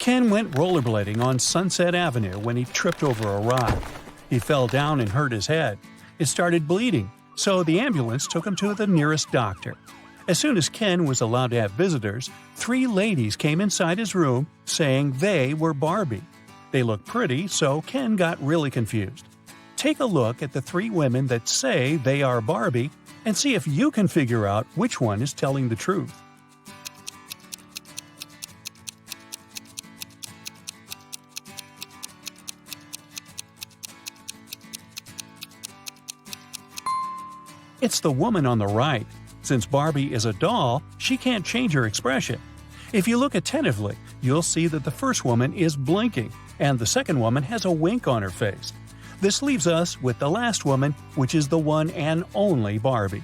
Ken went rollerblading on Sunset Avenue when he tripped over a rock. He fell down and hurt his head. It started bleeding, so the ambulance took him to the nearest doctor. As soon as Ken was allowed to have visitors, 3 ladies came inside his room saying they were Barbie. They looked pretty, so Ken got really confused. Take a look at the 3 women that say they are Barbie and see if you can figure out which one is telling the truth. It's the woman on the right. Since Barbie is a doll, she can't change her expression. If you look attentively, you'll see that the first woman is blinking, and the second woman has a wink on her face. This leaves us with the last woman, which is the one and only Barbie.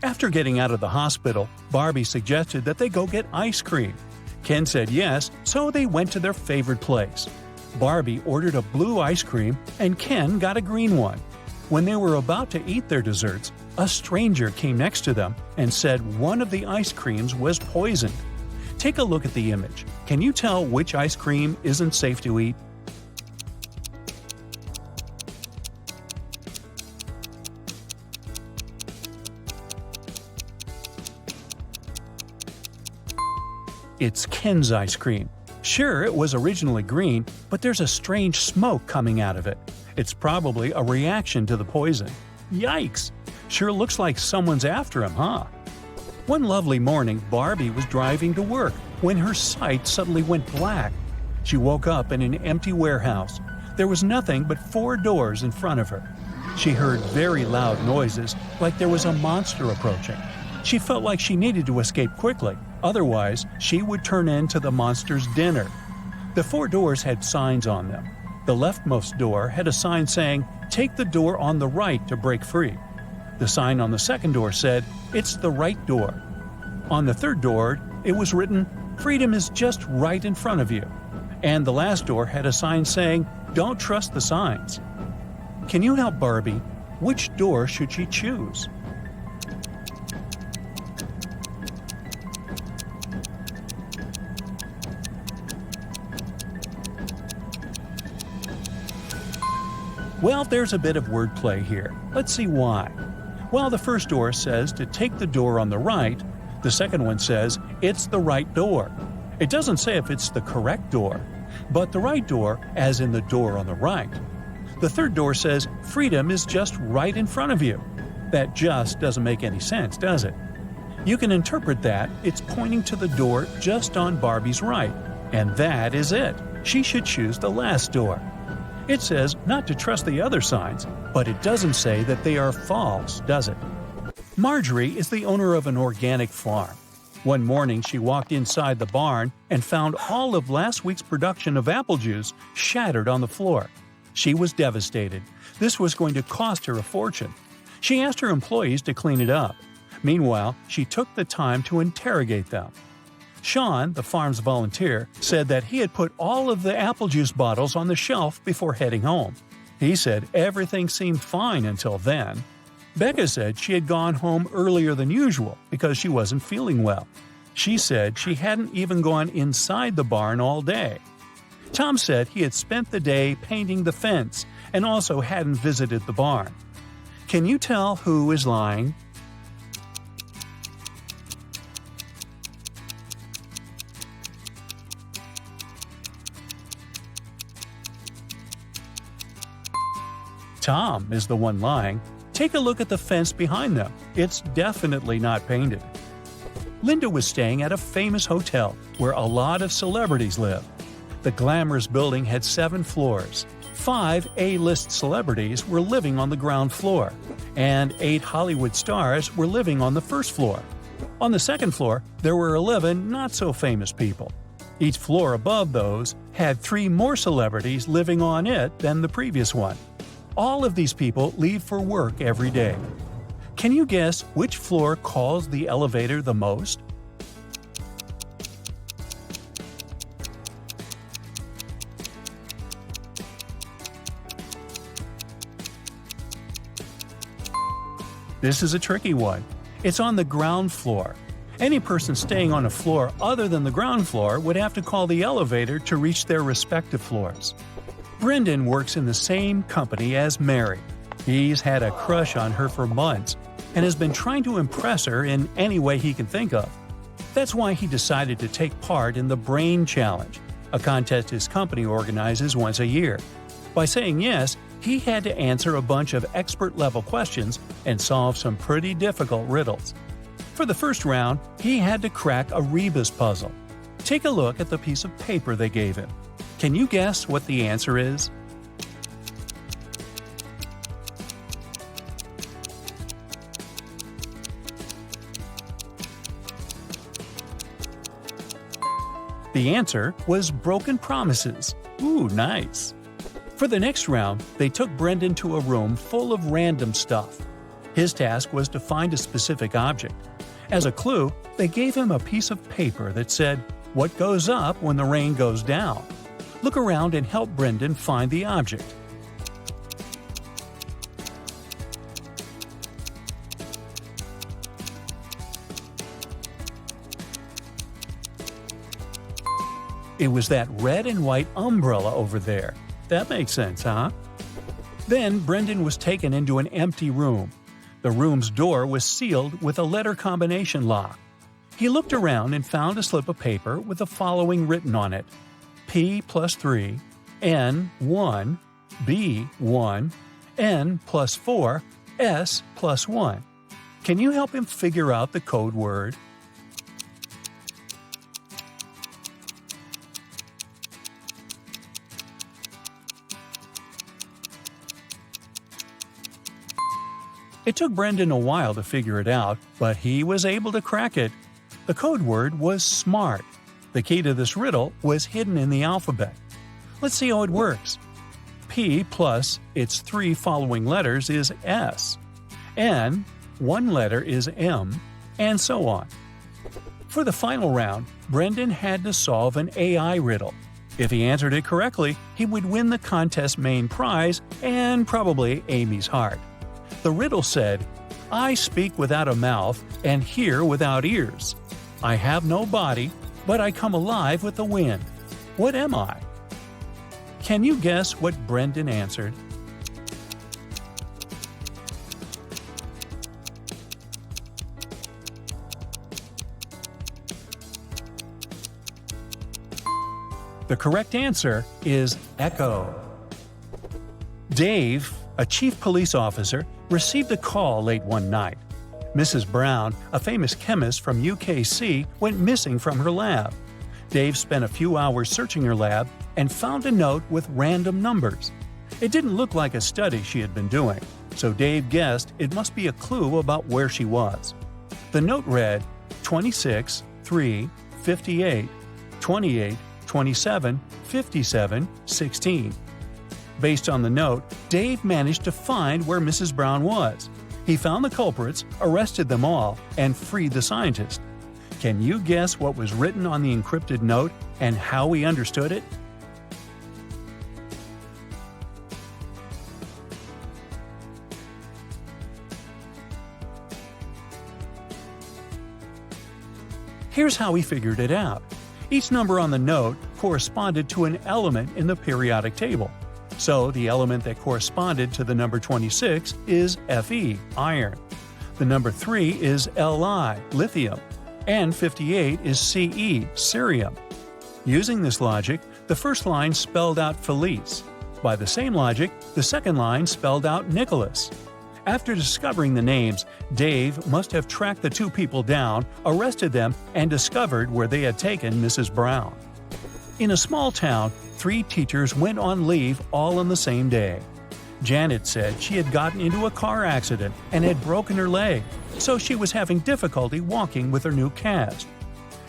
After getting out of the hospital, Barbie suggested that they go get ice cream. Ken said yes, so they went to their favorite place. Barbie ordered a blue ice cream, and Ken got a green one. When they were about to eat their desserts, a stranger came next to them and said one of the ice creams was poisoned. Take a look at the image. Can you tell which ice cream isn't safe to eat? It's Ken's ice cream. Sure, it was originally green, but there's a strange smoke coming out of it. It's probably a reaction to the poison. Yikes! Sure looks like someone's after him, huh? One lovely morning, Barbie was driving to work when her sight suddenly went black. She woke up in an empty warehouse. There was nothing but 4 doors in front of her. She heard very loud noises, like there was a monster approaching. She felt like she needed to escape quickly, otherwise she would turn into the monster's dinner. The 4 doors had signs on them. The leftmost door had a sign saying, "Take the door on the right to break free." The sign on the second door said, "It's the right door." On the third door, it was written, "Freedom is just right in front of you." And the last door had a sign saying, "Don't trust the signs." Can you help Barbie? Which door should she choose? Well, there's a bit of wordplay here. Let's see why. While the first door says to take the door on the right, the second one says it's the right door. It doesn't say if it's the correct door, but the right door as in the door on the right. The third door says freedom is just right in front of you. That just doesn't make any sense, does it? You can interpret that it's pointing to the door just on Barbie's right, and that is it. She should choose the last door. It says not to trust the other signs, but it doesn't say that they are false, does it? Marjorie is the owner of an organic farm. One morning she walked inside the barn and found all of last week's production of apple juice shattered on the floor. She was devastated. This was going to cost her a fortune. She asked her employees to clean it up. Meanwhile, she took the time to interrogate them. Sean, the farm's volunteer, said that he had put all of the apple juice bottles on the shelf before heading home. He said everything seemed fine until then. Becca said she had gone home earlier than usual because she wasn't feeling well. She said she hadn't even gone inside the barn all day. Tom said he had spent the day painting the fence and also hadn't visited the barn. Can you tell who is lying? Tom is the one lying. Take a look at the fence behind them. It's definitely not painted. Linda was staying at a famous hotel where a lot of celebrities live. The glamorous building had 7 floors. 5 A-list celebrities were living on the ground floor, and 8 Hollywood stars were living on the first floor. On the second floor, there were 11 not-so-famous people. Each floor above those had 3 more celebrities living on it than the previous one. All of these people leave for work every day. Can you guess which floor calls the elevator the most? This is a tricky one. It's on the ground floor. Any person staying on a floor other than the ground floor would have to call the elevator to reach their respective floors. Brendan works in the same company as Mary. He's had a crush on her for months and has been trying to impress her in any way he can think of. That's why he decided to take part in the Brain Challenge, a contest his company organizes once a year. By saying yes, he had to answer a bunch of expert-level questions and solve some pretty difficult riddles. For the first round, he had to crack a rebus puzzle. Take a look at the piece of paper they gave him. Can you guess what the answer is? The answer was broken promises. Ooh, nice. For the next round, they took Brendan to a room full of random stuff. His task was to find a specific object. As a clue, they gave him a piece of paper that said, "What goes up when the rain goes down?" Look around and help Brendan find the object. It was that red and white umbrella over there. That makes sense, huh? Then Brendan was taken into an empty room. The room's door was sealed with a letter combination lock. He looked around and found a slip of paper with the following written on it: P plus 3, N 1, B 1, N plus 4, S plus 1. Can you help him figure out the code word? It took Brendan a while to figure it out, but he was able to crack it. The code word was SMART. The key to this riddle was hidden in the alphabet. Let's see how it works. P plus its 3 following letters is S. N, 1 letter is M, and so on. For the final round, Brendan had to solve an AI riddle. If he answered it correctly, he would win the contest's main prize and probably Amy's heart. The riddle said, "I speak without a mouth and hear without ears. I have no body, but I come alive with the wind. What am I?" Can you guess what Brendan answered? The correct answer is echo. Dave, a chief police officer, received a call late one night. Mrs. Brown, a famous chemist from UKC, went missing from her lab. Dave spent a few hours searching her lab and found a note with random numbers. It didn't look like a study she had been doing, so Dave guessed it must be a clue about where she was. The note read 26, 3, 58, 28, 27, 57, 16. Based on the note, Dave managed to find where Mrs. Brown was. He found the culprits, arrested them all, and freed the scientist. Can you guess what was written on the encrypted note and how he understood it? Here's how he figured it out. Each number on the note corresponded to an element in the periodic table. So the element that corresponded to the number 26 is Fe, iron. The number 3 is Li, lithium. And 58 is Ce, cerium. Using this logic, the first line spelled out Felice. By the same logic, the second line spelled out Nicholas. After discovering the names, Dave must have tracked the two people down, arrested them, and discovered where they had taken Mrs. Brown. In a small town, 3 teachers went on leave all on the same day. Janet said she had gotten into a car accident and had broken her leg, so she was having difficulty walking with her new cast.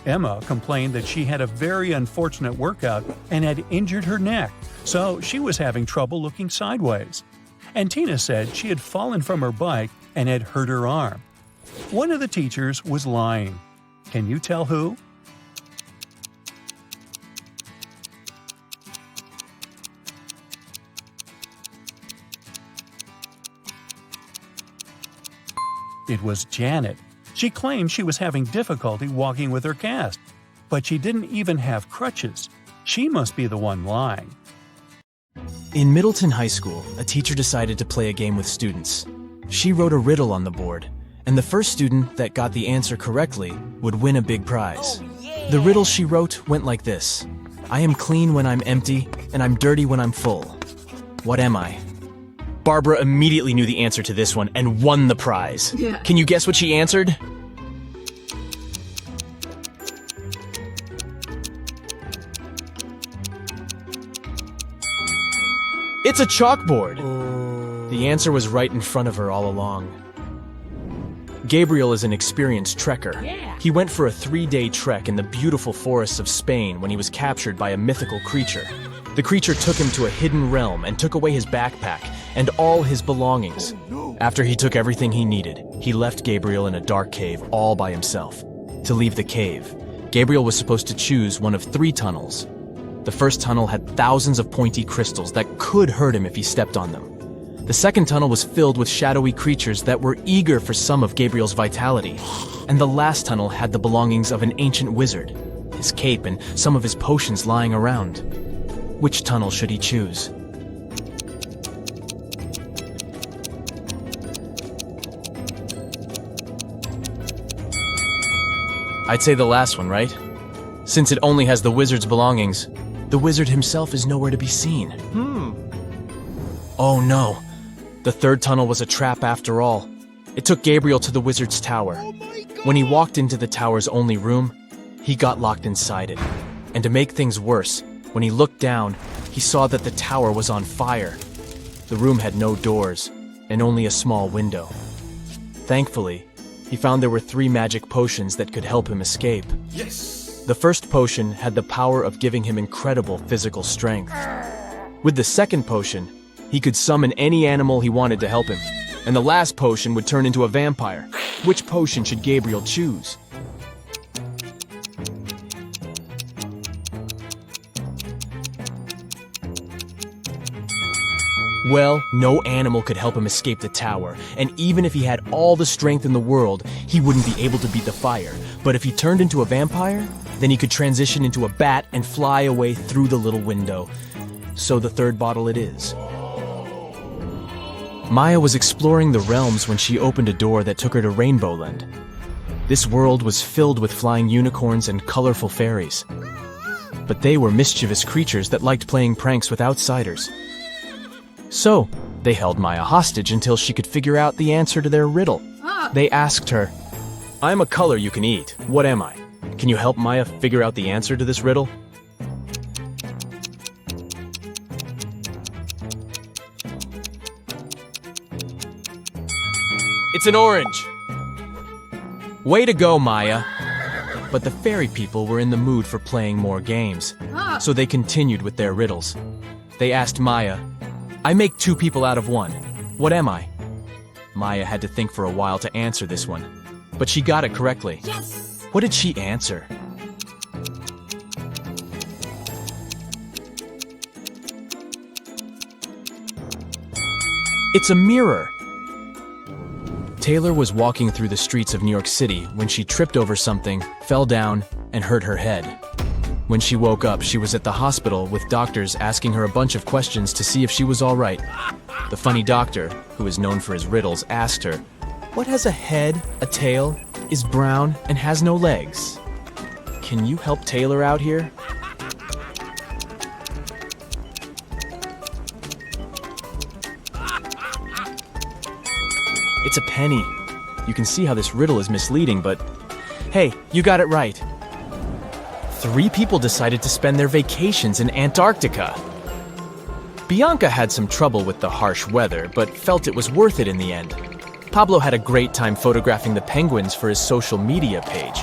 Emma complained that she had a very unfortunate workout and had injured her neck, so she was having trouble looking sideways. And Tina said she had fallen from her bike and had hurt her arm. One of the teachers was lying. Can you tell who? It was Janet. She claimed she was having difficulty walking with her cast, but she didn't even have crutches. She must be the one lying. In Middleton High School, a teacher decided to play a game with students. She wrote a riddle on the board, and the first student that got the answer correctly would win a big prize. The riddle she wrote went like this: I am clean when I'm empty, and I'm dirty when I'm full. What am I? Barbara immediately knew the answer to this one and won the prize. Yeah. Can you guess what she answered? It's a chalkboard. The answer was right in front of her all along. Gabriel is an experienced trekker. He went for a 3-day trek in the beautiful forests of Spain when he was captured by a mythical creature. The creature took him to a hidden realm and took away his backpack and all his belongings. After he took everything he needed, he left Gabriel in a dark cave all by himself. To leave the cave, Gabriel was supposed to choose one of 3 tunnels. The first tunnel had thousands of pointy crystals that could hurt him if he stepped on them. The second tunnel was filled with shadowy creatures that were eager for some of Gabriel's vitality. And the last tunnel had the belongings of an ancient wizard, his cape and some of his potions lying around. Which tunnel should he choose? I'd say the last one, right? Since it only has the wizard's belongings, the wizard himself is nowhere to be seen. Oh no, the third tunnel was a trap after all. It took Gabriel to the wizard's tower. When he walked into the tower's only room, he got locked inside it. And to make things worse, when he looked down, he saw that the tower was on fire. The room had no doors and only a small window. Thankfully, he found there were 3 magic potions that could help him escape. Yes! The first potion had the power of giving him incredible physical strength. With the second potion, he could summon any animal he wanted to help him. And the last potion would turn into a vampire. Which potion should Gabriel choose? Well, no animal could help him escape the tower, and even if he had all the strength in the world, he wouldn't be able to beat the fire. But if he turned into a vampire, then he could transition into a bat and fly away through the little window. So the third bottle it is. Maya was exploring the realms when she opened a door that took her to Rainbowland. This world was filled with flying unicorns and colorful fairies. But they were mischievous creatures that liked playing pranks with outsiders. So, they held Maya hostage until she could figure out the answer to their riddle. They asked her, I'm a color you can eat. What am I? Can you help Maya figure out the answer to this riddle? It's an orange! Way to go, Maya! But the fairy people were in the mood for playing more games, so they continued with their riddles. They asked Maya, I make 2 people out of 1. What am I? Maya had to think for a while to answer this one, but she got it correctly. Yes! What did she answer? It's a mirror! Taylor was walking through the streets of New York City when she tripped over something, fell down, and hurt her head. When she woke up, she was at the hospital with doctors asking her a bunch of questions to see if she was all right. The funny doctor, who is known for his riddles, asked her, What has a head, a tail, is brown, and has no legs? Can you help Taylor out here? It's a penny. You can see how this riddle is misleading, but hey, you got it right. 3 people decided to spend their vacations in Antarctica. Bianca had some trouble with the harsh weather, but felt it was worth it in the end. Pablo had a great time photographing the penguins for his social media page,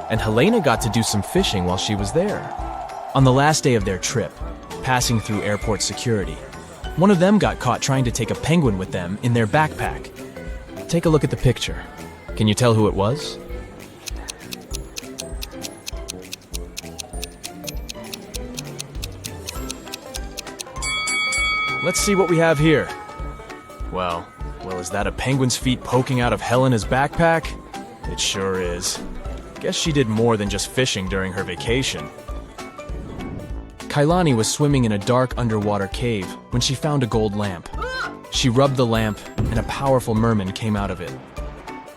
and Helena got to do some fishing while she was there. On the last day of their trip, passing through airport security, one of them got caught trying to take a penguin with them in their backpack. Take a look at the picture. Can you tell who it was? Let's see what we have here. Well, is that a penguin's feet poking out of Helena's backpack? It sure is. Guess she did more than just fishing during her vacation. Kailani was swimming in a dark underwater cave when she found a gold lamp. She rubbed the lamp, and a powerful merman came out of it.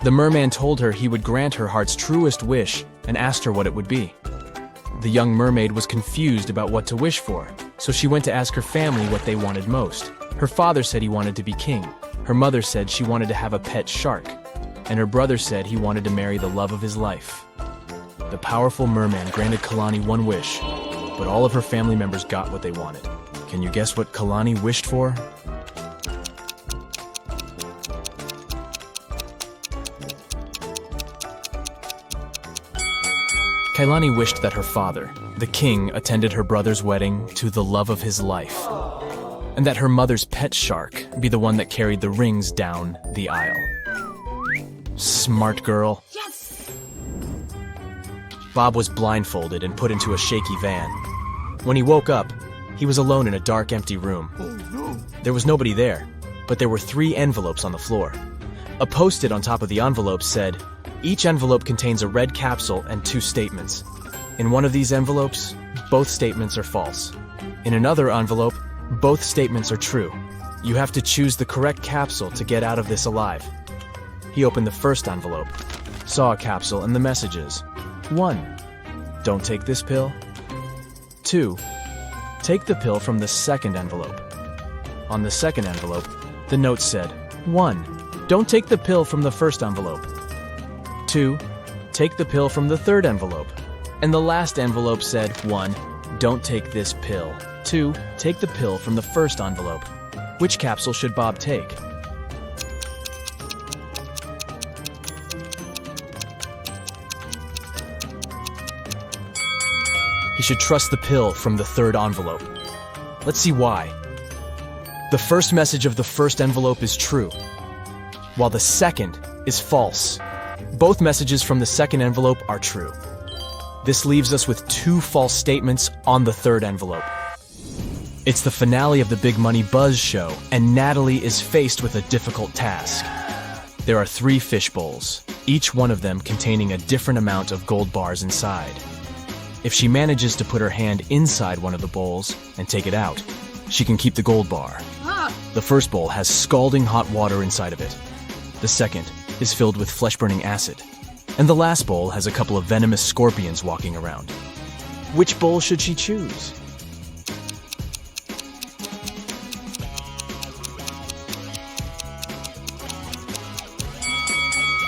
The merman told her he would grant her heart's truest wish and asked her what it would be. The young mermaid was confused about what to wish for, so she went to ask her family what they wanted most. Her father said he wanted to be king. Her mother said she wanted to have a pet shark. And her brother said he wanted to marry the love of his life. The powerful merman granted Kalani one wish, but all of her family members got what they wanted. Can you guess what Kalani wished for? Kailani wished that her father, the king, attended her brother's wedding to the love of his life, and that her mother's pet shark be the one that carried the rings down the aisle. Smart girl. Yes! Bob was blindfolded and put into a shaky van. When he woke up, he was alone in a dark, empty room. There was nobody there, but there were 3 envelopes on the floor. A post-it on top of the envelope said, "Each envelope contains a red capsule and 2 statements. In one of these envelopes, both statements are false. In another envelope, both statements are true. You have to choose the correct capsule to get out of this alive." He opened the first envelope, saw a capsule and the messages. 1. Don't take this pill. 2. Take the pill from the second envelope. On the second envelope, the note said, 1. Don't take the pill from the first envelope. 2. Take the pill from the third envelope. And the last envelope said, 1. Don't take this pill. 2. Take the pill from the first envelope. Which capsule should Bob take? He should trust the pill from the third envelope. Let's see why. The first message of the first envelope is true, while the second is false. Both messages from the second envelope are true. This leaves us with 2 false statements on the third envelope. It's the finale of the Big Money Buzz show, and Natalie is faced with a difficult task. There are 3 fish bowls, each one of them containing a different amount of gold bars inside. If she manages to put her hand inside one of the bowls and take it out, she can keep the gold bar. The first bowl has scalding hot water inside of it. The second is filled with flesh-burning acid. And the last bowl has a couple of venomous scorpions walking around. Which bowl should she choose?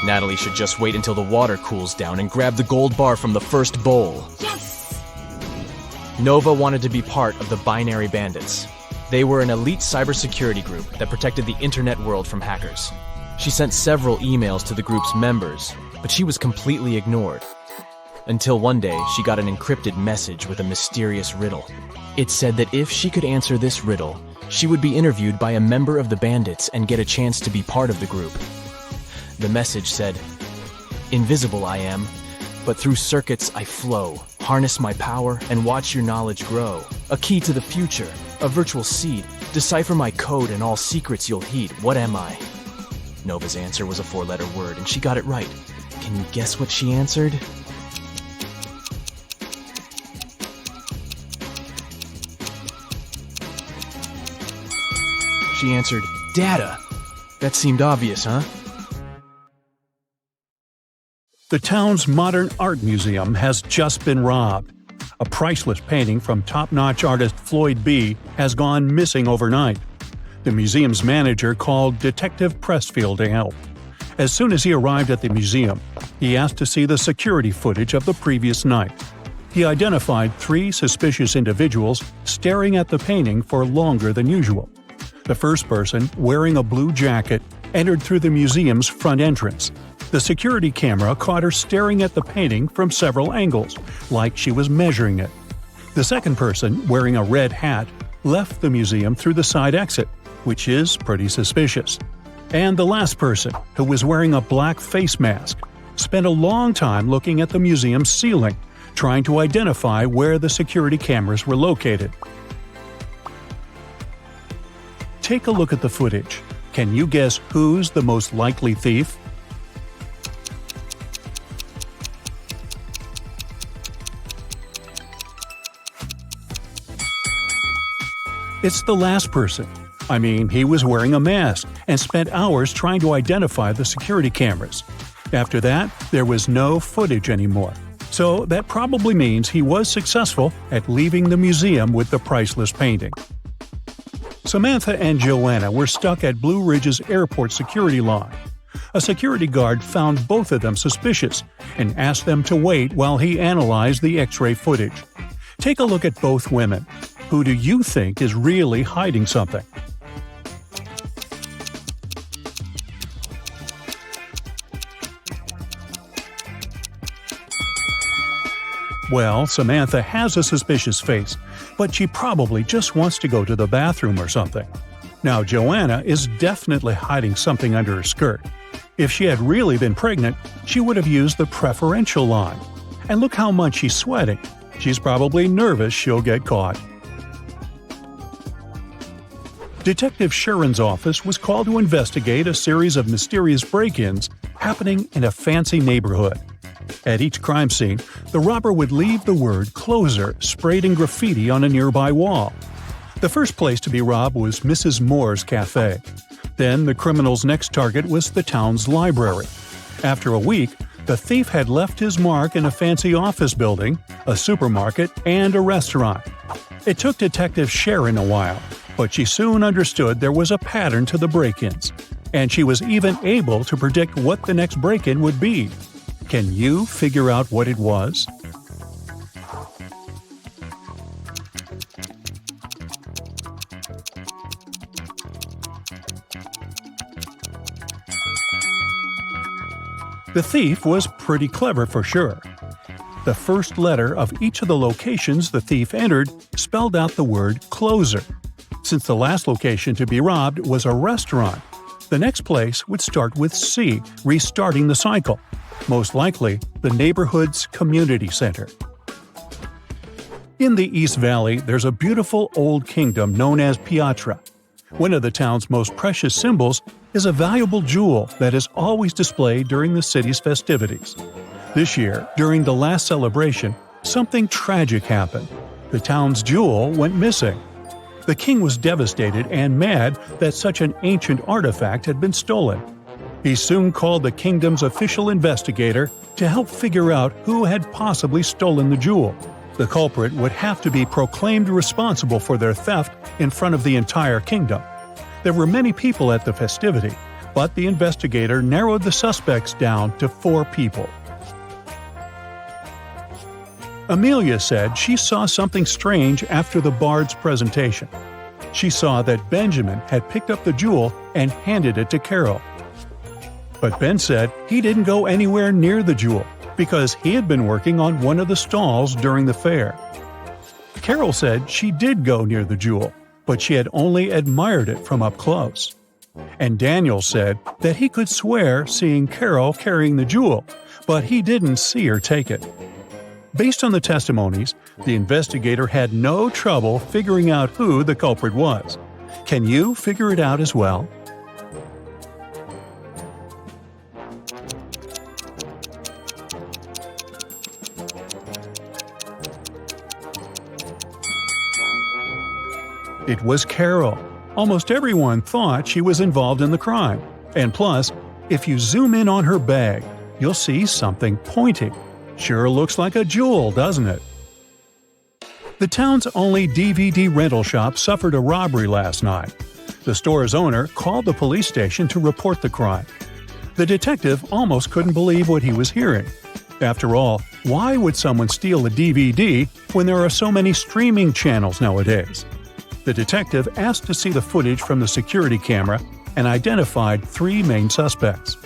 Natalie should just wait until the water cools down and grab the gold bar from the first bowl. Yes! Nova wanted to be part of the Binary Bandits. They were an elite cybersecurity group that protected the internet world from hackers. She sent several emails to the group's members, but she was completely ignored. Until one day, she got an encrypted message with a mysterious riddle. It said that if she could answer this riddle, she would be interviewed by a member of the bandits and get a chance to be part of the group. The message said, "Invisible I am, but through circuits I flow. Harness my power and watch your knowledge grow. A key to the future, a virtual seed. Decipher my code and all secrets you'll heed. What am I?" Nova's answer was a 4-letter word, and she got it right. Can you guess what she answered? She answered, "Data." That seemed obvious, huh? The town's modern art museum has just been robbed. A priceless painting from top-notch artist Floyd B. has gone missing overnight. The museum's manager called Detective Pressfield to help. As soon as he arrived at the museum, he asked to see the security footage of the previous night. He identified 3 suspicious individuals staring at the painting for longer than usual. The first person, wearing a blue jacket, entered through the museum's front entrance. The security camera caught her staring at the painting from several angles, like she was measuring it. The second person, wearing a red hat, left the museum through the side exit, which is pretty suspicious. And the last person, who was wearing a black face mask, spent a long time looking at the museum's ceiling, trying to identify where the security cameras were located. Take a look at the footage. Can you guess who's the most likely thief? It's the last person. I mean, he was wearing a mask and spent hours trying to identify the security cameras. After that, there was no footage anymore. So that probably means he was successful at leaving the museum with the priceless painting. Samantha and Joanna were stuck at Blue Ridge's airport security line. A security guard found both of them suspicious and asked them to wait while he analyzed the X-ray footage. Take a look at both women. Who do you think is really hiding something? Well, Samantha has a suspicious face, but she probably just wants to go to the bathroom or something. Now, Joanna is definitely hiding something under her skirt. If she had really been pregnant, she would have used the preferential line. And look how much she's sweating. She's probably nervous she'll get caught. Detective Sharon's office was called to investigate a series of mysterious break-ins happening in a fancy neighborhood. At each crime scene, the robber would leave the word "closer" sprayed in graffiti on a nearby wall. The first place to be robbed was Mrs. Moore's cafe. Then the criminal's next target was the town's library. After a week, the thief had left his mark in a fancy office building, a supermarket, and a restaurant. It took Detective Sharon a while, but she soon understood there was a pattern to the break-ins, and she was even able to predict what the next break-in would be. Can you figure out what it was? The thief was pretty clever for sure. The first letter of each of the locations the thief entered spelled out the word "closer." Since the last location to be robbed was a restaurant, the next place would start with C, restarting the cycle. Most likely, the neighborhood's community center. In the East Valley, there's a beautiful old kingdom known as Piatra. One of the town's most precious symbols is a valuable jewel that is always displayed during the city's festivities. This year, during the last celebration, something tragic happened. The town's jewel went missing. The king was devastated and mad that such an ancient artifact had been stolen. He soon called the kingdom's official investigator to help figure out who had possibly stolen the jewel. The culprit would have to be proclaimed responsible for their theft in front of the entire kingdom. There were many people at the festivity, but the investigator narrowed the suspects down to 4 people. Amelia said she saw something strange after the bard's presentation. She saw that Benjamin had picked up the jewel and handed it to Carol. But Ben said he didn't go anywhere near the jewel because he had been working on one of the stalls during the fair. Carol said she did go near the jewel, but she had only admired it from up close. And Daniel said that he could swear seeing Carol carrying the jewel, but he didn't see her take it. Based on the testimonies, the investigator had no trouble figuring out who the culprit was. Can you figure it out as well? It was Carol. Almost everyone thought she was involved in the crime. And plus, if you zoom in on her bag, you'll see something pointing. Sure looks like a jewel, doesn't it? The town's only DVD rental shop suffered a robbery last night. The store's owner called the police station to report the crime. The detective almost couldn't believe what he was hearing. After all, why would someone steal a DVD when there are so many streaming channels nowadays? The detective asked to see the footage from the security camera and identified 3 main suspects.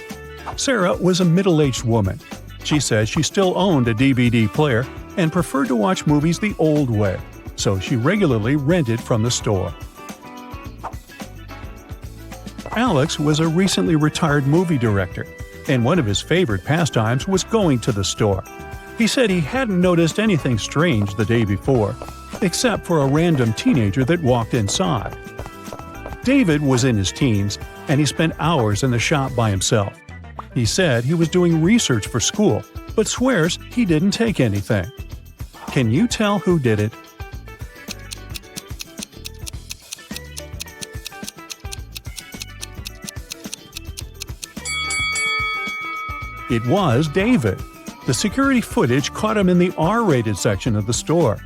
Sarah was a middle-aged woman. She says she still owned a DVD player and preferred to watch movies the old way, so she regularly rented from the store. Alex was a recently retired movie director, and one of his favorite pastimes was going to the store. He said he hadn't noticed anything strange the day before, except for a random teenager that walked inside. David was in his teens, and he spent hours in the shop by himself. He said he was doing research for school, but swears he didn't take anything. Can you tell who did it? It was David. The security footage caught him in the R-rated section of the store.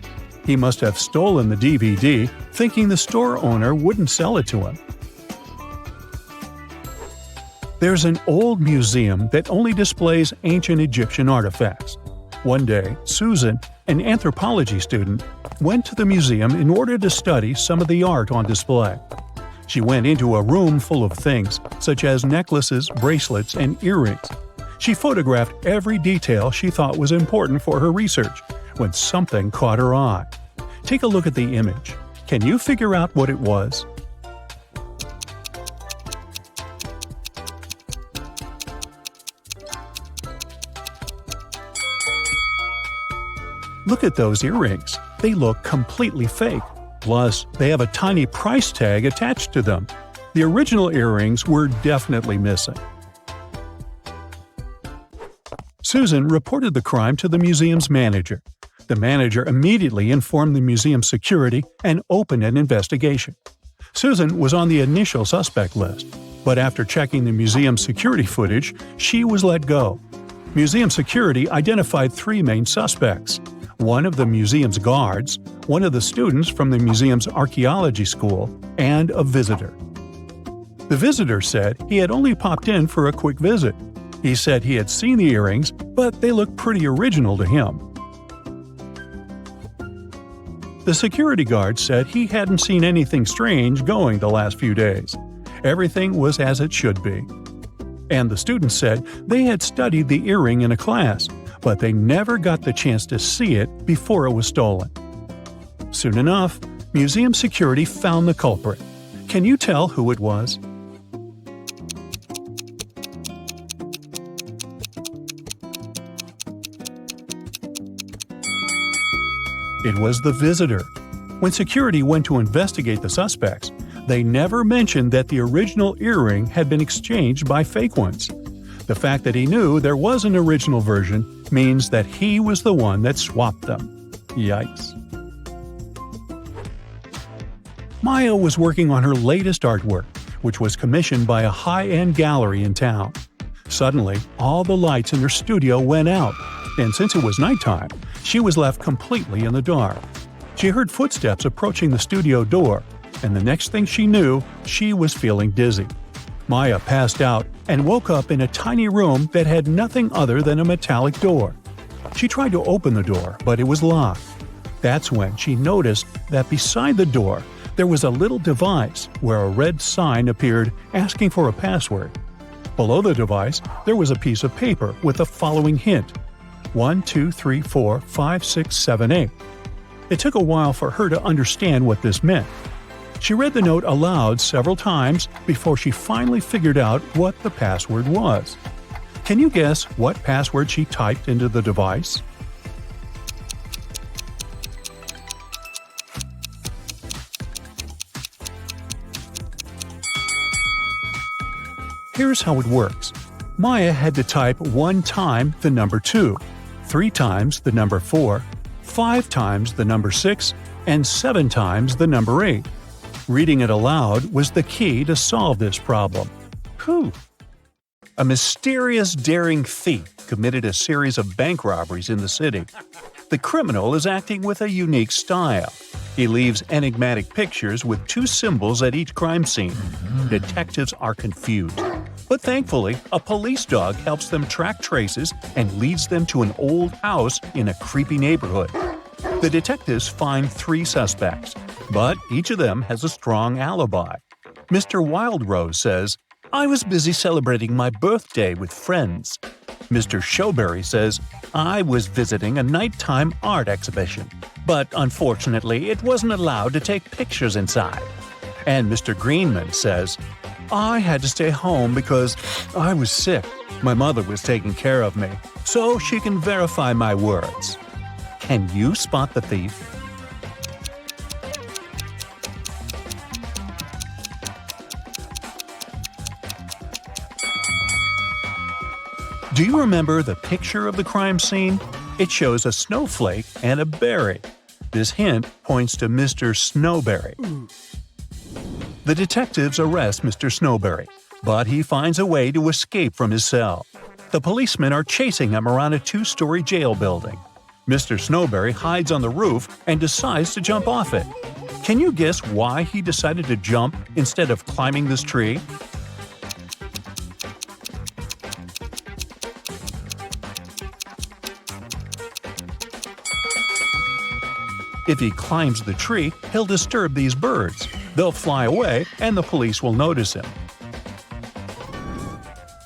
He must have stolen the DVD, thinking the store owner wouldn't sell it to him. There's an old museum that only displays ancient Egyptian artifacts. One day, Susan, an anthropology student, went to the museum in order to study some of the art on display. She went into a room full of things, such as necklaces, bracelets, and earrings. She photographed every detail she thought was important for her research, when something caught her eye. Take a look at the image. Can you figure out what it was? Look at those earrings. They look completely fake. Plus, they have a tiny price tag attached to them. The original earrings were definitely missing. Susan reported the crime to the museum's manager. The manager immediately informed the museum's security and opened an investigation. Susan was on the initial suspect list, but after checking the museum's security footage, she was let go. Museum security identified 3 main suspects: one of the museum's guards, one of the students from the museum's archaeology school, and a visitor. The visitor said he had only popped in for a quick visit. He said he had seen the earrings, but they looked pretty original to him. The security guard said he hadn't seen anything strange going the last few days. Everything was as it should be. And the students said they had studied the earring in a class, but they never got the chance to see it before it was stolen. Soon enough, museum security found the culprit. Can you tell who it was? It was the visitor. When security went to investigate the suspects, they never mentioned that the original earring had been exchanged by fake ones. The fact that he knew there was an original version means that he was the one that swapped them. Yikes. Maya was working on her latest artwork, which was commissioned by a high-end gallery in town. Suddenly, all the lights in her studio went out, and since it was nighttime, she was left completely in the dark. She heard footsteps approaching the studio door, and the next thing she knew, she was feeling dizzy. Maya passed out and woke up in a tiny room that had nothing other than a metallic door. She tried to open the door, but it was locked. That's when she noticed that beside the door, there was a little device where a red sign appeared asking for a password. Below the device, there was a piece of paper with the following hint: 1, 2, 3, 4, 5, 6, 7, 8. It took a while for her to understand what this meant. She read the note aloud several times before she finally figured out what the password was. Can you guess what password she typed into the device? Here's how it works. Maya had to type 1 time the number 2, 3 times the number 4, 5 times the number 6, and 7 times the number 8. Reading it aloud was the key to solve this problem. Whew! A mysterious, daring thief committed a series of bank robberies in the city. The criminal is acting with a unique style. He leaves enigmatic pictures with 2 symbols at each crime scene. Detectives are confused. But thankfully, a police dog helps them track traces and leads them to an old house in a creepy neighborhood. The detectives find 3 suspects, but each of them has a strong alibi. Mr. Wildrose says, "I was busy celebrating my birthday with friends." Mr. Showberry says, "I was visiting a nighttime art exhibition, but unfortunately it wasn't allowed to take pictures inside." And Mr. Greenman says, "I had to stay home because I was sick. My mother was taking care of me, so she can verify my words." Can you spot the thief? Do you remember the picture of the crime scene? It shows a snowflake and a berry. This hint points to Mr. Snowberry. The detectives arrest Mr. Snowberry, but he finds a way to escape from his cell. The policemen are chasing him around a two-story jail building. Mr. Snowberry hides on the roof and decides to jump off it. Can you guess why he decided to jump instead of climbing this tree? If he climbs the tree, he'll disturb these birds. They'll fly away and the police will notice him.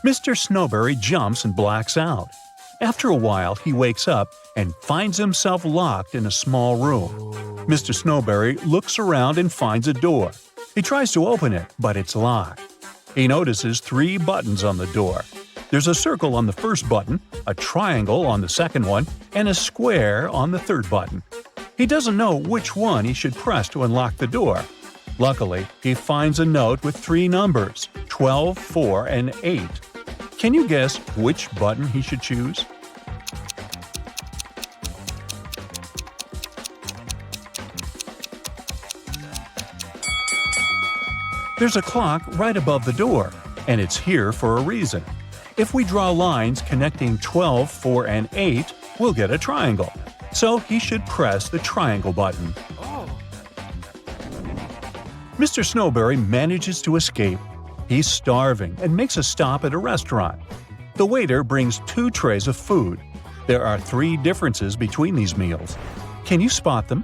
Mr. Snowberry jumps and blacks out. After a while, he wakes up and finds himself locked in a small room. Mr. Snowberry looks around and finds a door. He tries to open it, but it's locked. He notices 3 buttons on the door. There's a circle on the first button, a triangle on the second one, and a square on the third button. He doesn't know which one he should press to unlock the door. Luckily, he finds a note with 3 numbers, 12, 4, and 8. Can you guess which button he should choose? There's a clock right above the door, and it's here for a reason. If we draw lines connecting 12, 4, and 8, we'll get a triangle. So he should press the triangle button. Mr. Snowberry manages to escape. He's starving and makes a stop at a restaurant. The waiter brings 2 trays of food. There are 3 differences between these meals. Can you spot them?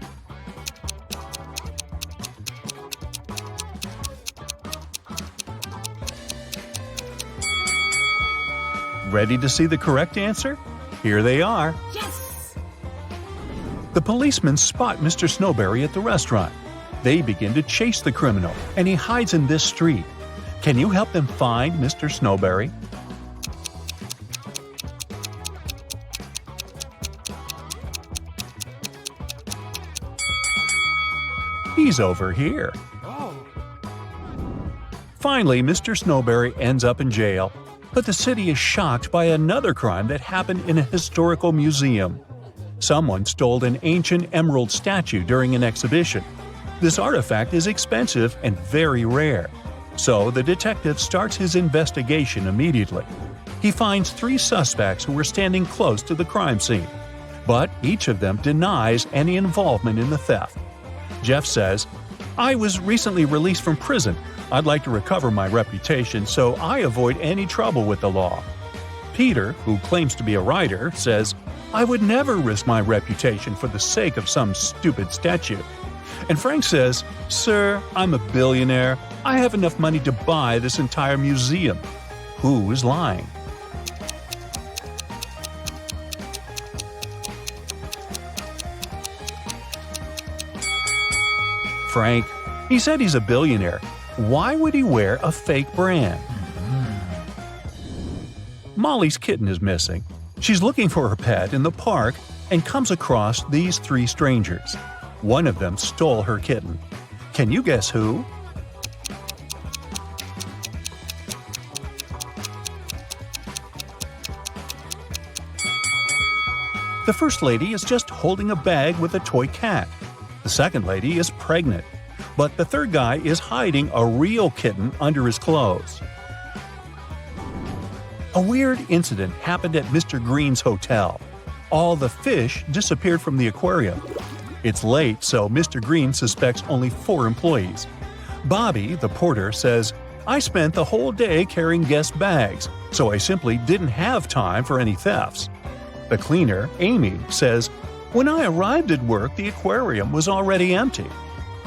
Ready to see the correct answer? Here they are. Yes! The policemen spot Mr. Snowberry at the restaurant. They begin to chase the criminal, and he hides in this street. Can you help them find Mr. Snowberry? He's over here. Finally, Mr. Snowberry ends up in jail. But the city is shocked by another crime that happened in a historical museum. Someone stole an ancient emerald statue during an exhibition. This artifact is expensive and very rare. So the detective starts his investigation immediately. He finds 3 suspects who were standing close to the crime scene. But each of them denies any involvement in the theft. Jeff says, "I was recently released from prison. I'd like to recover my reputation, so I avoid any trouble with the law." Peter, who claims to be a writer, says, "I would never risk my reputation for the sake of some stupid statue." And Frank says, "Sir, I'm a billionaire. I have enough money to buy this entire museum." Who is lying? Frank. He said he's a billionaire. Why would he wear a fake brand? Molly's kitten is missing. She's looking for her pet in the park and comes across these 3 strangers. One of them stole her kitten. Can you guess who? The first lady is just holding a bag with a toy cat. The second lady is pregnant. But the third guy is hiding a real kitten under his clothes. A weird incident happened at Mr. Green's hotel. All the fish disappeared from the aquarium. It's late, so Mr. Green suspects only 4 employees. Bobby, the porter, says, "I spent the whole day carrying guest bags, so I simply didn't have time for any thefts." The cleaner, Amy, says, "When I arrived at work, the aquarium was already empty."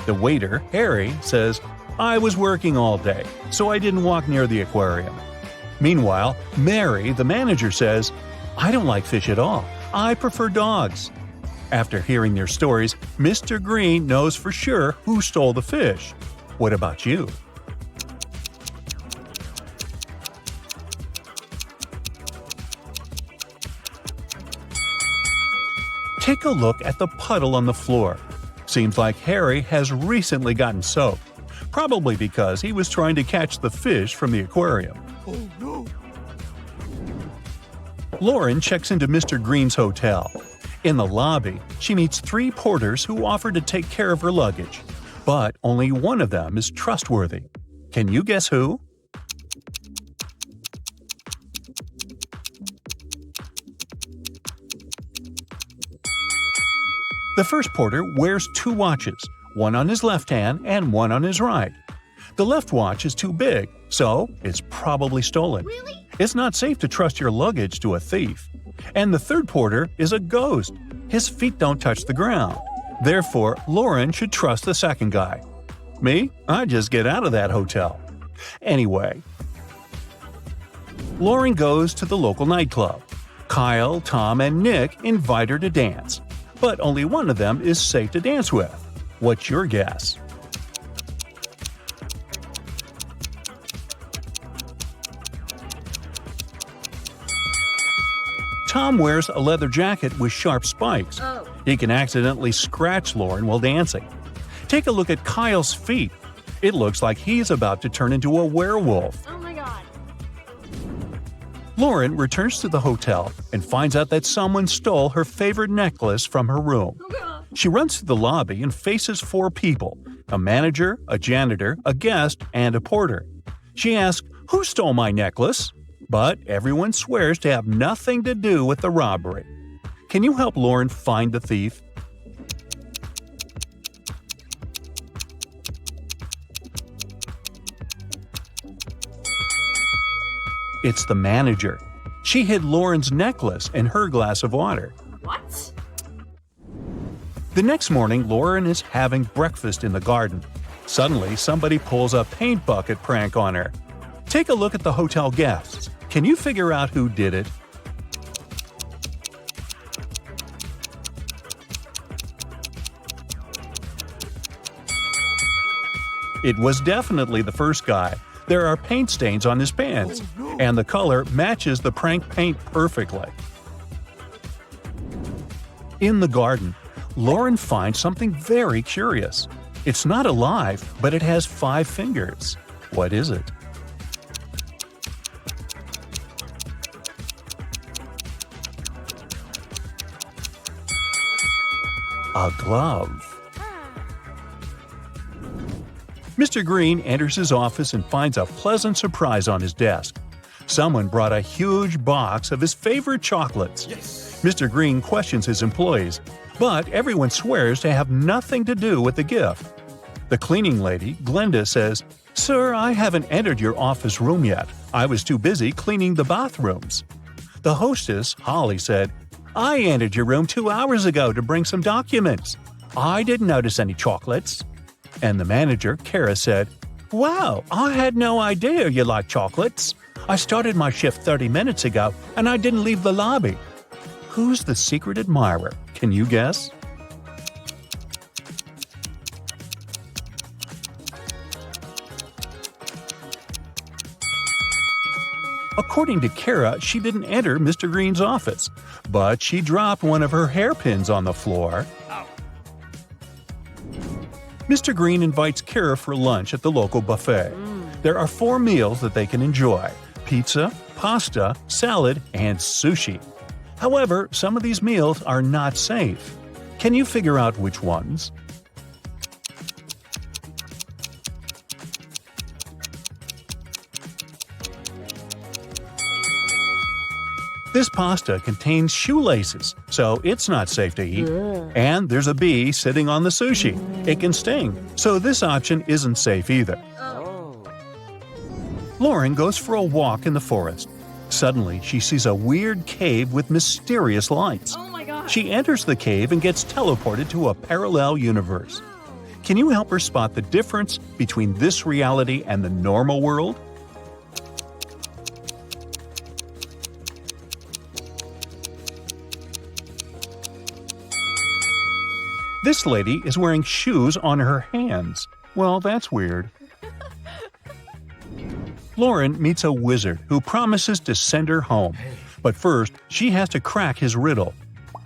The waiter, Harry, says, "I was working all day, so I didn't walk near the aquarium." Meanwhile, Mary, the manager, says, "I don't like fish at all. I prefer dogs." After hearing their stories, Mr. Green knows for sure who stole the fish. What about you? Take a look at the puddle on the floor. Seems like Harry has recently gotten soaked, probably because he was trying to catch the fish from the aquarium. Oh no! Lauren checks into Mr. Green's hotel. In the lobby, she meets 3 porters who offer to take care of her luggage. But only one of them is trustworthy. Can you guess who? The first porter wears 2 watches, one on his left hand and one on his right. The left watch is too big, so it's probably stolen. Really? It's not safe to trust your luggage to a thief. And the third porter is a ghost. His feet don't touch the ground. Therefore, Lauren should trust the second guy. Me? I just get out of that hotel. Anyway, Lauren goes to the local nightclub. Kyle, Tom, and Nick invite her to dance. But only one of them is safe to dance with. What's your guess? Tom wears a leather jacket with sharp spikes. Oh. He can accidentally scratch Lauren while dancing. Take a look at Kyle's feet. It looks like he's about to turn into a werewolf. Oh my god. Lauren returns to the hotel and finds out that someone stole her favorite necklace from her room. Oh god. She runs to the lobby and faces 4 people: a manager, a janitor, a guest, and a porter. She asks, "Who stole my necklace?" But everyone swears to have nothing to do with the robbery. Can you help Lauren find the thief? It's the manager. She hid Lauren's necklace in her glass of water. What? The next morning, Lauren is having breakfast in the garden. Suddenly, somebody pulls a paint bucket prank on her. Take a look at the hotel guests. Can you figure out who did it? It was definitely the first guy. There are paint stains on his pants, and the color matches the prank paint perfectly. In the garden, Lauren finds something very curious. It's not alive, but it has 5 fingers. What is it? A glove. Mr. Green enters his office and finds a pleasant surprise on his desk. Someone brought a huge box of his favorite chocolates. Yes. Mr. Green questions his employees, but everyone swears to have nothing to do with the gift. The cleaning lady, Glenda, says, "Sir, I haven't entered your office room yet. I was too busy cleaning the bathrooms." The hostess, Holly, said, "I entered your room 2 hours ago to bring some documents. I didn't notice any chocolates." And the manager, Kara, said, "Wow, I had no idea you like chocolates. I started my shift 30 minutes ago and I didn't leave the lobby." Who's the secret admirer? Can you guess? According to Kara, she didn't enter Mr. Green's office, but she dropped one of her hairpins on the floor. Mr. Green invites Kara for lunch at the local buffet. There are 4 meals that they can enjoy: pizza, pasta, salad, and sushi. However, some of these meals are not safe. Can you figure out which ones? This pasta contains shoelaces, so it's not safe to eat. And there's a bee sitting on the sushi. It can sting, so this option isn't safe either. Lauren goes for a walk in the forest. Suddenly, she sees a weird cave with mysterious lights. Oh my god. She enters the cave and gets teleported to a parallel universe. Can you help her spot the difference between this reality and the normal world? This lady is wearing shoes on her hands. Well, that's weird. Lauren meets a wizard who promises to send her home. But first, she has to crack his riddle.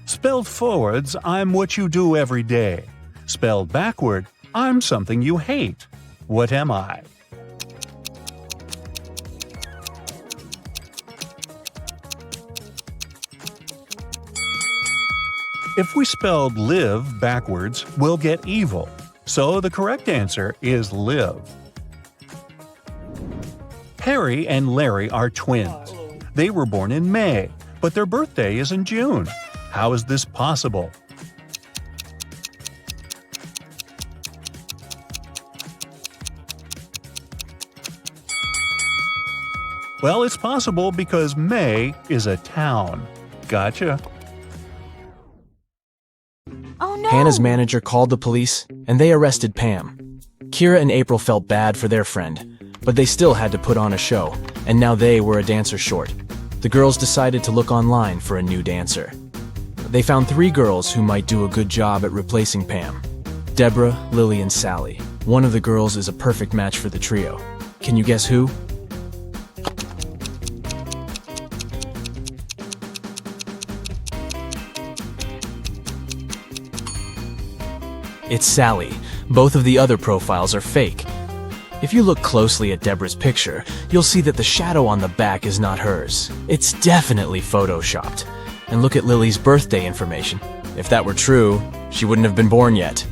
Spelled forwards, I'm what you do every day. Spelled backward, I'm something you hate. What am I? If we spelled live backwards, we'll get evil. So the correct answer is live. Harry and Larry are twins. They were born in May, but their birthday is in June. How is this possible? Well, it's possible because May is a town. Gotcha. Oh no! Hannah's manager called the police, and they arrested Pam. Kira and April felt bad for their friend, but they still had to put on a show, and now they were a dancer short. The girls decided to look online for a new dancer. They found 3 girls who might do a good job at replacing Pam. Deborah, Lily, and Sally. One of the girls is a perfect match for the trio. Can you guess who? It's Sally. Both of the other profiles are fake. If you look closely at Deborah's picture, you'll see that the shadow on the back is not hers. It's definitely photoshopped. And look at Lily's birthday information. If that were true, she wouldn't have been born yet.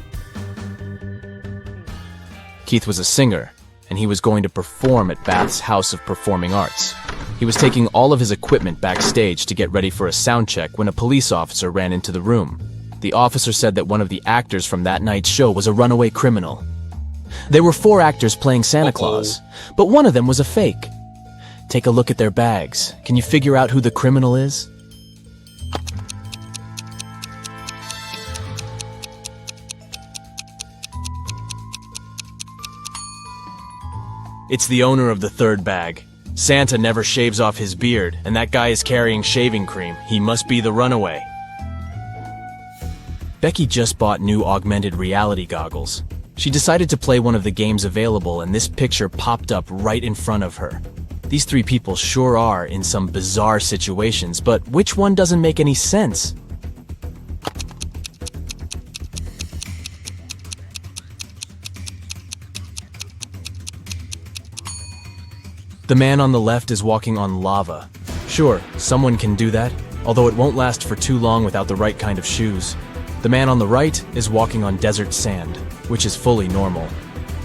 Keith was a singer, and he was going to perform at Bath's House of Performing Arts. He was taking all of his equipment backstage to get ready for a sound check when a police officer ran into the room. The officer said that one of the actors from that night's show was a runaway criminal. There were 4 actors playing Santa Claus, but one of them was a fake. Take a look at their bags. Can you figure out who the criminal is? It's the owner of the 3rd bag. Santa never shaves off his beard, and that guy is carrying shaving cream. He must be the runaway. Becky just bought new augmented reality goggles. She decided to play one of the games available, and this picture popped up right in front of her. These 3 people sure are in some bizarre situations, but which one doesn't make any sense? The man on the left is walking on lava. Sure, someone can do that, although it won't last for too long without the right kind of shoes. The man on the right is walking on desert sand, which is fully normal.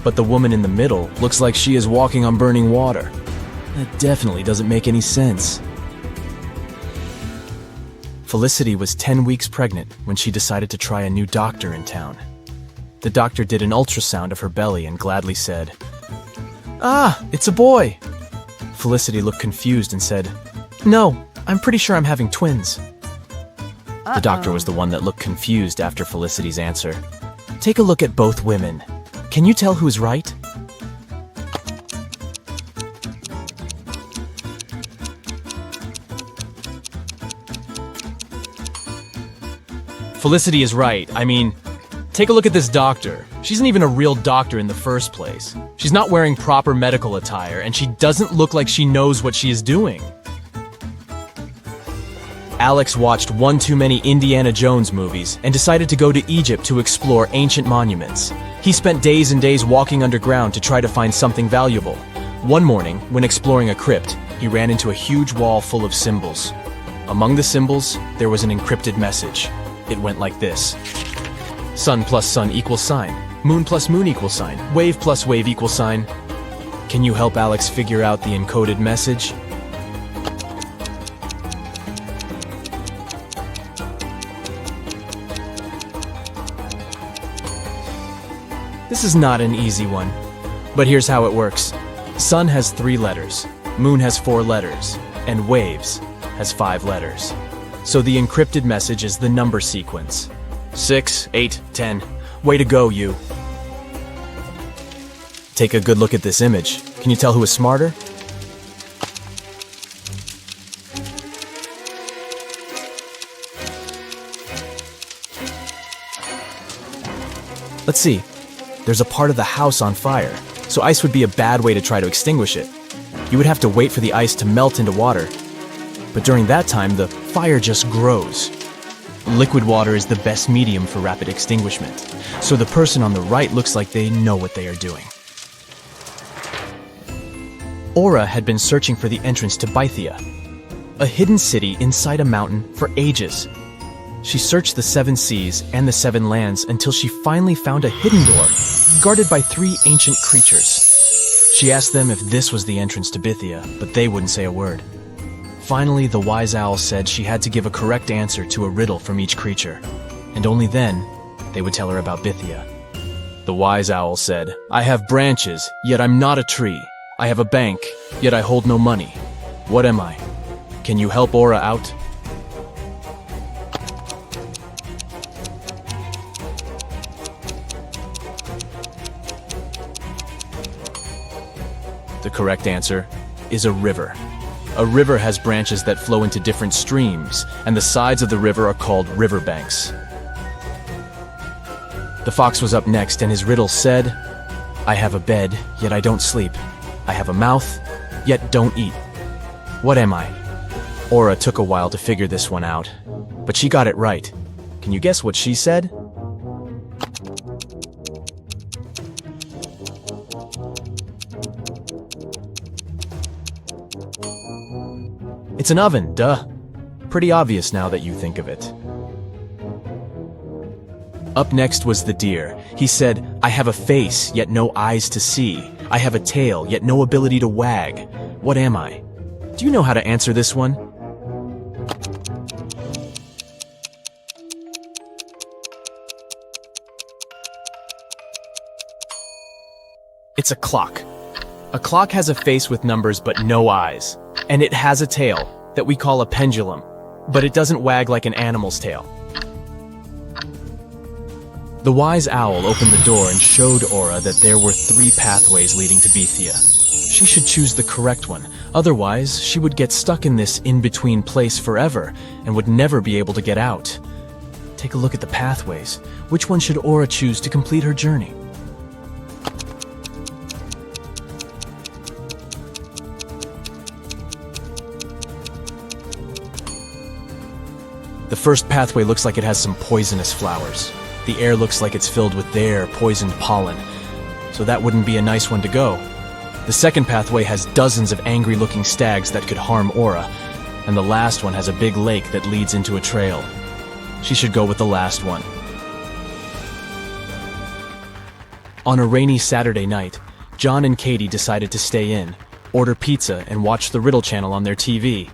But the woman in the middle looks like she is walking on burning water. That definitely doesn't make any sense. Felicity was 10 weeks pregnant when she decided to try a new doctor in town. The doctor did an ultrasound of her belly and gladly said, "Ah, it's a boy." Felicity looked confused and said, "No, I'm pretty sure I'm having twins." The doctor was the one that looked confused after Felicity's answer. Take a look at both women. Can you tell who's right? Felicity is right. I mean, take a look at this doctor. She isn't even a real doctor in the first place. She's not wearing proper medical attire, and she doesn't look like she knows what she is doing. Alex watched one too many Indiana Jones movies and decided to go to Egypt to explore ancient monuments. He spent days and days walking underground to try to find something valuable. One morning, when exploring a crypt, he ran into a huge wall full of symbols. Among the symbols, there was an encrypted message. It went like this: sun plus sun equals sign, moon plus moon equals sign, wave plus wave equals sign. Can you help Alex figure out the encoded message? This is not an easy one, but here's how it works. Sun has 3 letters, moon has 4 letters, and waves has 5 letters. So the encrypted message is the number sequence. 6, 8, 10. Way to go, you. Take a good look at this image. Can you tell who is smarter? Let's see. There's a part of the house on fire, so ice would be a bad way to try to extinguish it. You would have to wait for the ice to melt into water. But during that time, the fire just grows. Liquid water is the best medium for rapid extinguishment, so the person on the right looks like they know what they are doing. Aura had been searching for the entrance to Bythia, a hidden city inside a mountain, for ages. She searched the 7 seas and the 7 lands until she finally found a hidden door, guarded by 3 ancient creatures. She asked them if this was the entrance to Bythia, but they wouldn't say a word. Finally, the wise owl said she had to give a correct answer to a riddle from each creature, and only then they would tell her about Bythia. The wise owl said, "I have branches, yet I'm not a tree. I have a bank, yet I hold no money. What am I? Can you help Aura out? The correct answer is a river. A river has branches that flow into different streams, and the sides of the river are called riverbanks. The fox was up next, and his riddle said, I have a bed, yet I don't sleep. I have a mouth, yet don't eat. What am I? Aura took a while to figure this one out, but she got it right. Can you guess what she said? It's an oven, duh. Pretty obvious now that you think of it. Up next was the deer. He said, I have a face, yet no eyes to see. I have a tail, yet no ability to wag. What am I? Do you know how to answer this one? It's a clock. A clock has a face with numbers but no eyes. And it has a tail that we call a pendulum, but it doesn't wag like an animal's tail. The wise owl opened the door and showed Aura that there were 3 pathways leading to Bethia. She should choose the correct one, otherwise she would get stuck in this in-between place forever and would never be able to get out. Take a look at the pathways. Which one should Aura choose to complete her journey? The first pathway looks like it has some poisonous flowers. The air looks like it's filled with their poisoned pollen, so that wouldn't be a nice one to go. The second pathway has dozens of angry-looking stags that could harm Aura, and the last one has a big lake that leads into a trail. She should go with the last one. On a rainy Saturday night, John and Katie decided to stay in, order pizza, and watch the Riddle channel on their TV.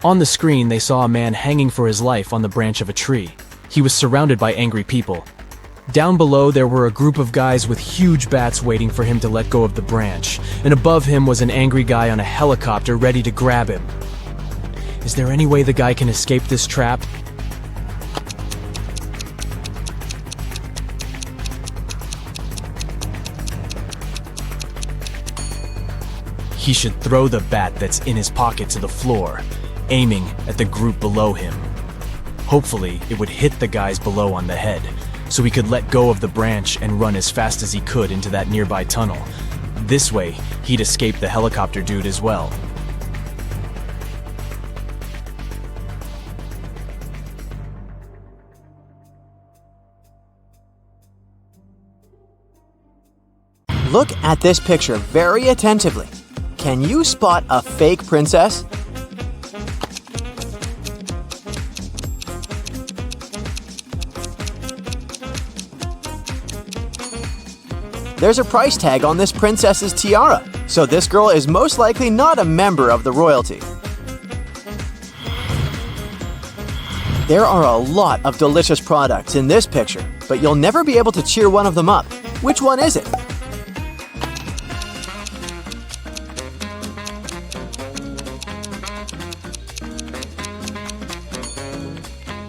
On the screen, they saw a man hanging for his life on the branch of a tree. He was surrounded by angry people. Down below, there were a group of guys with huge bats waiting for him to let go of the branch, and above him was an angry guy on a helicopter ready to grab him. Is there any way the guy can escape this trap? He should throw the bat that's in his pocket to the floor, aiming at the group below him. Hopefully, it would hit the guys below on the head, so he could let go of the branch and run as fast as he could into that nearby tunnel. This way, he'd escape the helicopter dude as well. Look at this picture very attentively. Can you spot a fake princess? There's a price tag on this princess's tiara, so this girl is most likely not a member of the royalty. There are a lot of delicious products in this picture, but you'll never be able to cheer one of them up. Which one is it?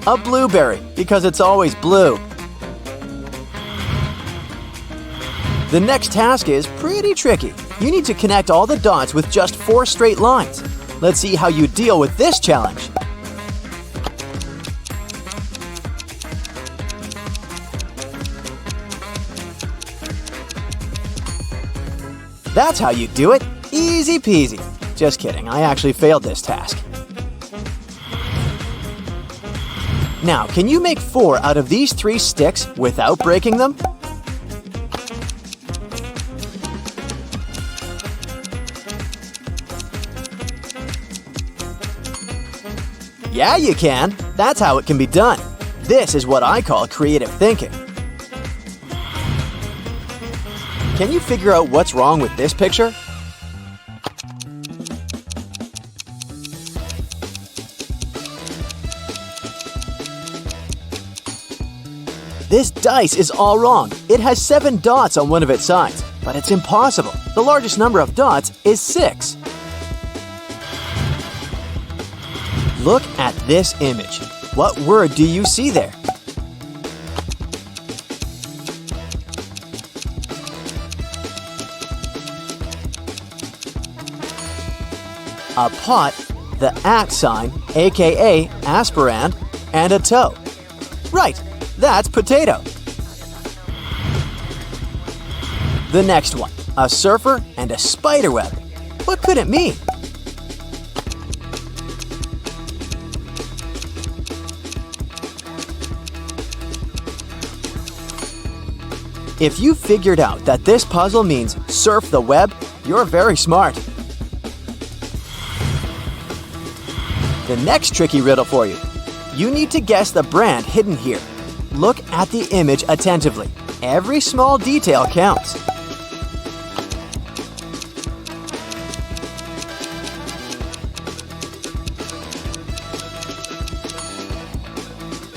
A blueberry, because it's always blue. The next task is pretty tricky. You need to connect all the dots with just 4 straight lines. Let's see how you deal with this challenge. That's how you do it. Easy peasy. Just kidding, I actually failed this task. Now, can you make 4 out of these 3 sticks without breaking them? Yeah, you can. That's how it can be done. This is what I call creative thinking. Can you figure out what's wrong with this picture? This dice is all wrong. It has 7 dots on one of its sides, but it's impossible. The largest number of dots is 6. Look at this image. What word do you see there? A pot, the @ sign, aka aspirand, and a toe. Right, that's potato. The next one, a surfer and a spider web. What could it mean? If you figured out that this puzzle means surf the web, you're very smart. The next tricky riddle for you. You need to guess the brand hidden here. Look at the image attentively. Every small detail counts.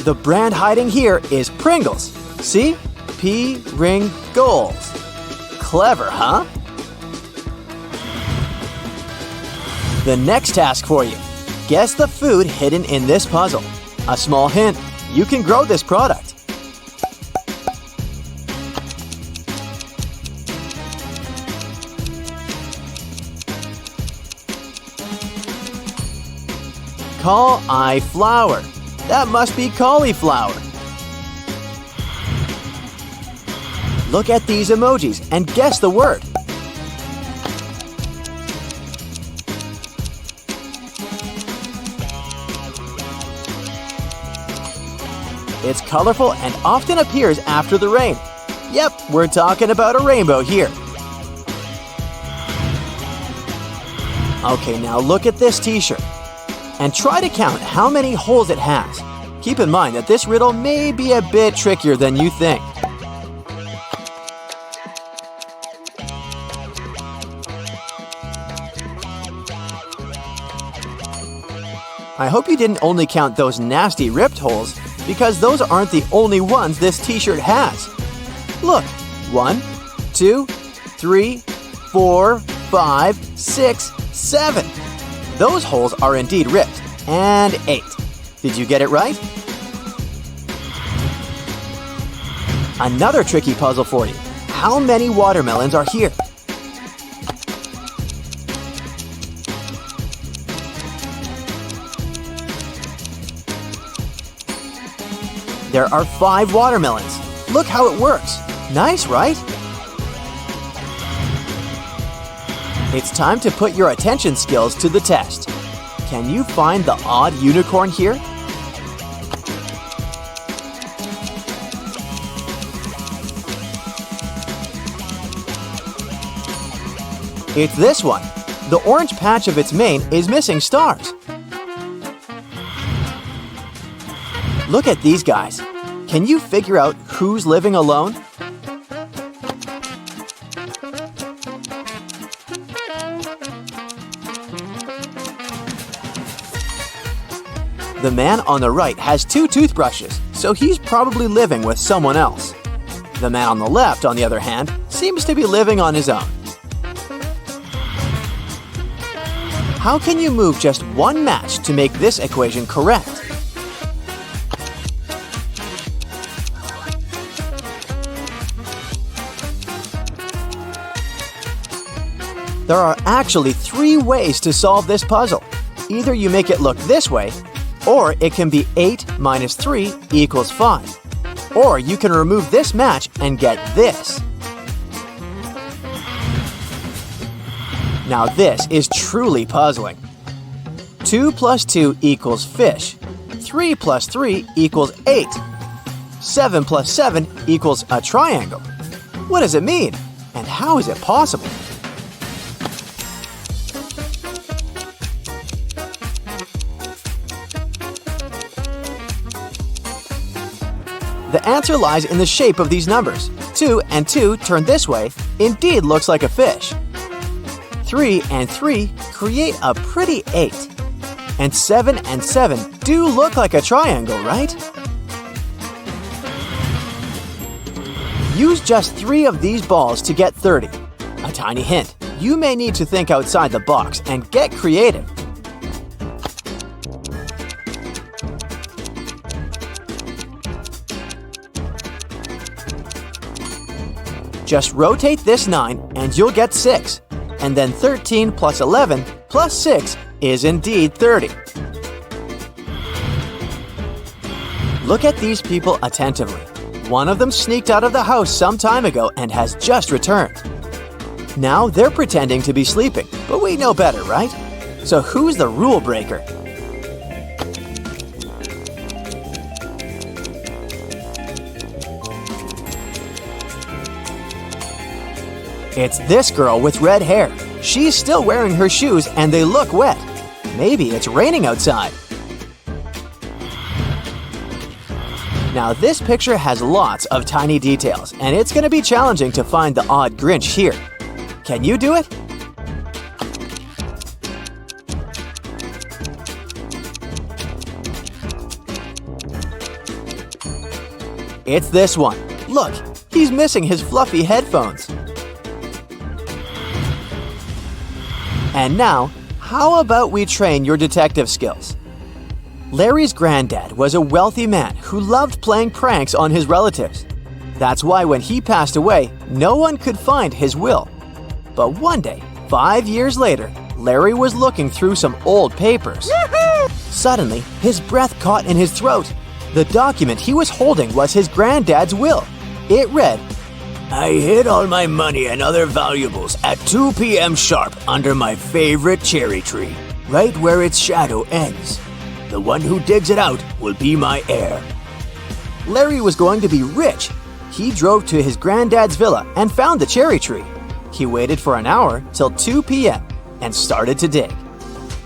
The brand hiding here is Pringles. See? Pringles. Clever, huh? The next task for you. Guess the food hidden in this puzzle. A small hint, you can grow this product. Cauliflower. That must be cauliflower. Look at these emojis and guess the word. It's colorful and often appears after the rain. Yep, we're talking about a rainbow here. Okay, now look at this t-shirt and try to count how many holes it has. Keep in mind that this riddle may be a bit trickier than you think. I hope you didn't only count those nasty ripped holes, because those aren't the only ones this t-shirt has. Look, 1, 2, 3, 4, 5, 6, 7. Those holes are indeed ripped, and 8. Did you get it right? Another tricky puzzle for you. How many watermelons are here? There are 5 watermelons. Look how it works. Nice, right? It's time to put your attention skills to the test. Can you find the odd unicorn here? It's this one. The orange patch of its mane is missing stars. Look at these guys. Can you figure out who's living alone? The man on the right has 2 toothbrushes, so he's probably living with someone else. The man on the left, on the other hand, seems to be living on his own. How can you move just one match to make this equation correct? There are actually 3 ways to solve this puzzle. Either you make it look this way, or it can be 8 minus 3 equals 5. Or you can remove this match and get this. Now this is truly puzzling. 2 plus 2 equals fish. 3 plus 3 equals 8. 7 plus 7 equals a triangle. What does it mean? And how is it possible? The answer lies in the shape of these numbers. 2 and 2 turned this way indeed looks like a fish. 3 and 3 create a pretty 8. And 7 and 7 do look like a triangle, right? Use just 3 of these balls to get 30. A tiny hint, you may need to think outside the box and get creative. Just rotate this 9 and you'll get 6. And then 13 plus 11 plus 6 is indeed 30. Look at these people attentively. One of them sneaked out of the house some time ago and has just returned. Now they're pretending to be sleeping, but we know better, right? So who's the rule breaker? It's this girl with red hair. She's still wearing her shoes and they look wet. Maybe it's raining outside. Now this picture has lots of tiny details and it's going to be challenging to find the odd Grinch here. Can you do it? It's this one. Look, he's missing his fluffy headphones. And now, how about we train your detective skills? Larry's granddad was a wealthy man who loved playing pranks on his relatives. That's why when he passed away, no one could find his will. But one day, 5 years later, Larry was looking through some old papers. Suddenly, his breath caught in his throat. The document he was holding was his granddad's will. It read, "I hid all my money and other valuables at 2 p.m. sharp under my favorite cherry tree, right where its shadow ends. The one who digs it out will be my heir." Larry was going to be rich. He drove to his granddad's villa and found the cherry tree. He waited for an hour till 2 p.m. and started to dig.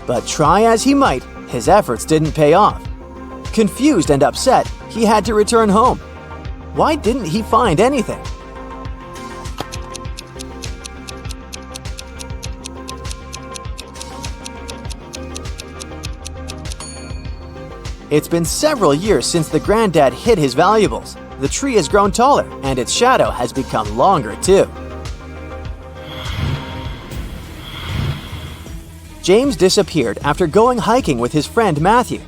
But try as he might, his efforts didn't pay off. Confused and upset, he had to return home. Why didn't he find anything? It's been several years since the granddad hid his valuables. The tree has grown taller and its shadow has become longer too. James disappeared after going hiking with his friend Matthew.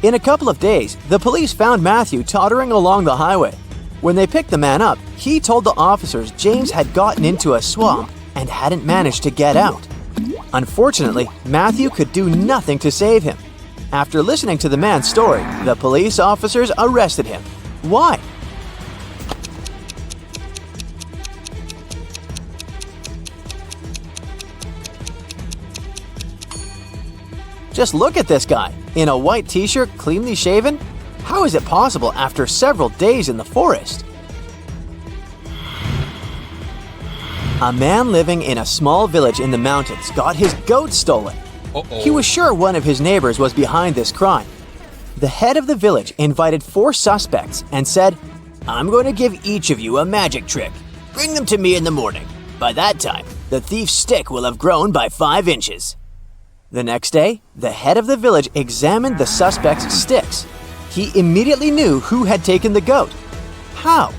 In a couple of days, the police found Matthew tottering along the highway. When they picked the man up, he told the officers James had gotten into a swamp and hadn't managed to get out. Unfortunately, Matthew could do nothing to save him. After listening to the man's story, the police officers arrested him. Why? Just look at this guy, in a white t-shirt, cleanly shaven. How is it possible after several days in the forest? A man living in a small village in the mountains got his goat stolen. He was sure one of his neighbors was behind this crime. The head of the village invited 4 suspects and said, "I'm going to give each of you a magic trick. Bring them to me in the morning. By that time, the thief's stick will have grown by 5 inches." The next day, the head of the village examined the suspects' sticks. He immediately knew who had taken the goat. How?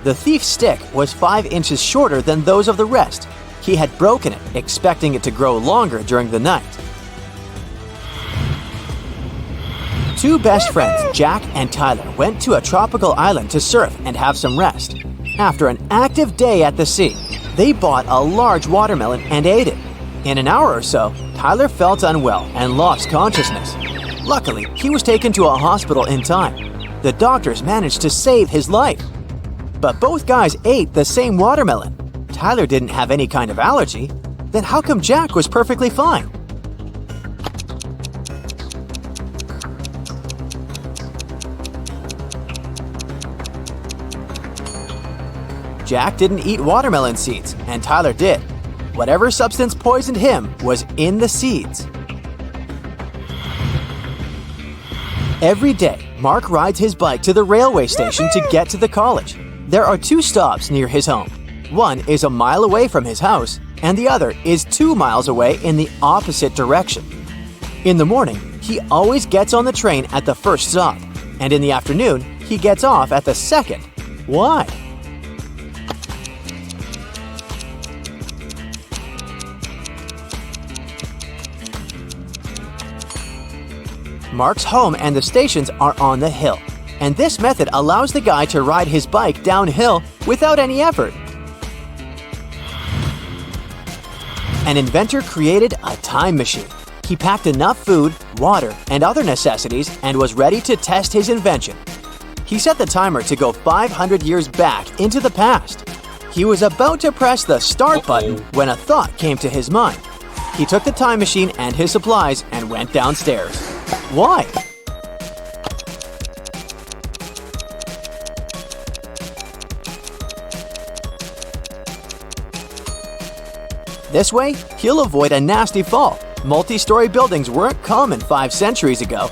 The thief's stick was 5 inches shorter than those of the rest. He had broken it, expecting it to grow longer during the night. 2 best friends, Jack and Tyler, went to a tropical island to surf and have some rest. After an active day at the sea, they bought a large watermelon and ate it. In an hour or so, Tyler felt unwell and lost consciousness. Luckily, he was taken to a hospital in time. The doctors managed to save his life. But both guys ate the same watermelon. Tyler didn't have any kind of allergy. Then how come Jack was perfectly fine? Jack didn't eat watermelon seeds, and Tyler did. Whatever substance poisoned him was in the seeds. Every day, Mark rides his bike to the railway station to get to the college. There are 2 stops near his home. One is a mile away from his house, and the other is 2 miles away in the opposite direction. In the morning, he always gets on the train at the first stop, and in the afternoon, he gets off at the second. Why? Mark's home and the stations are on the hill, and this method allows the guy to ride his bike downhill without any effort. An inventor created a time machine. He packed enough food, water, and other necessities and was ready to test his invention. He set the timer to go 500 years back into the past. He was about to press the start button when a thought came to his mind. He took the time machine and his supplies and went downstairs. Why? This way, he'll avoid a nasty fall. Multi-story buildings weren't common 5 centuries ago,